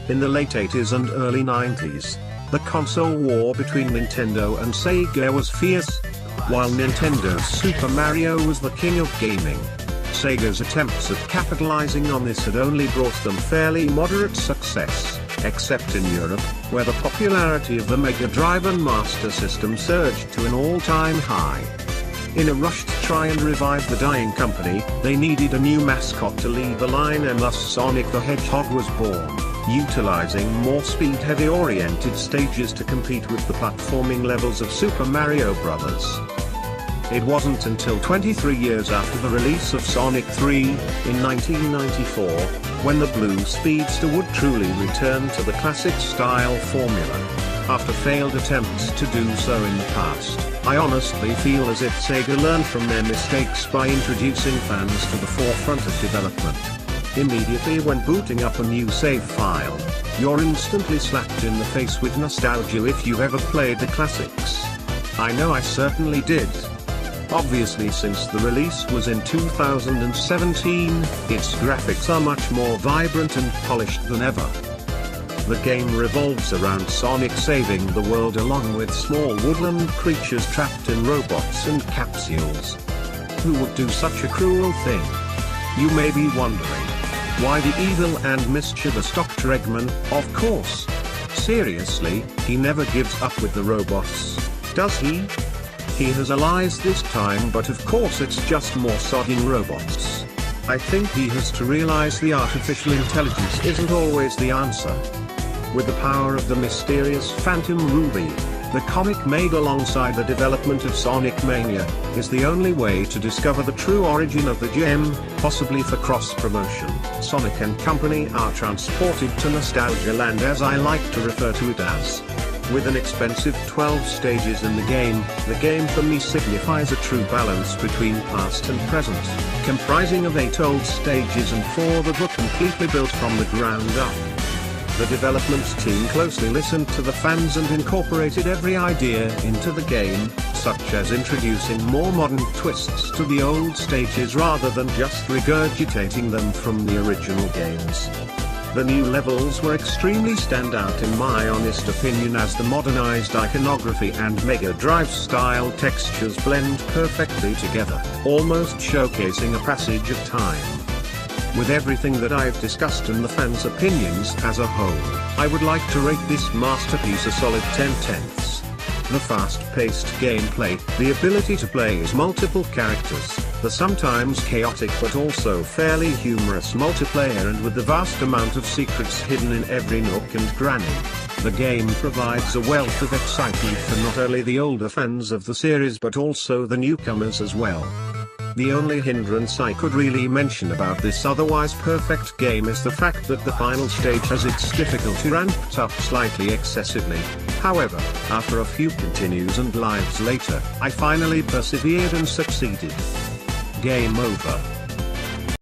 In the late 80s and early 90s, the console war between Nintendo and Sega was fierce. While Nintendo's Super Mario was the king of gaming, Sega's attempts at capitalizing on this had only brought them fairly moderate success, except in Europe, where the popularity of the Mega Drive and Master System surged to an all-time high. In a rush to try and revive the dying company, they needed a new mascot to lead the line, and thus Sonic the Hedgehog was born, utilizing more speed-heavy oriented stages to compete with the platforming levels of Super Mario Bros. It wasn't until 23 years after the release of Sonic 3, in 1994, when the Blue Speedster would truly return to the classic style formula. After failed attempts to do so in the past, I honestly feel as if Sega learned from their mistakes by introducing fans to the forefront of development. Immediately when booting up a new save file, you're instantly slapped in the face with nostalgia if you've ever played the classics. I know I certainly did. Obviously, since the release was in 2017, its graphics are much more vibrant and polished than ever. The game revolves around Sonic saving the world along with small woodland creatures trapped in robots and capsules. Who would do such a cruel thing? You may be wondering, why the evil and mischievous Dr. Eggman? Of course. Seriously, he never gives up with the robots, does he? He has allies this time, but of course it's just more sodding robots. I think he has to realize the artificial intelligence isn't always the answer. With the power of the mysterious Phantom Ruby, the comic made alongside the development of Sonic Mania, is the only way to discover the true origin of the gem, possibly for cross-promotion. Sonic and company are transported to Nostalgia Land, as I like to refer to it as. With an expensive 12 stages in the game for me signifies a true balance between past and present, comprising of 8 old stages and 4 that were completely built from the ground up. The development team closely listened to the fans and incorporated every idea into the game, such as introducing more modern twists to the old stages rather than just regurgitating them from the original games. The new levels were extremely standout in my honest opinion, as the modernized iconography and Mega Drive style textures blend perfectly together, almost showcasing a passage of time. With everything that I've discussed and the fans' opinions as a whole, I would like to rate this masterpiece a solid 10/10. The fast-paced gameplay, the ability to play as multiple characters, the sometimes chaotic but also fairly humorous multiplayer, and with the vast amount of secrets hidden in every nook and cranny, the game provides a wealth of excitement for not only the older fans of the series but also the newcomers as well. The only hindrance I could really mention about this otherwise perfect game is the fact that the final stage has its difficulty ramped up slightly excessively. However, after a few continues and lives later, I finally persevered and succeeded. Game over.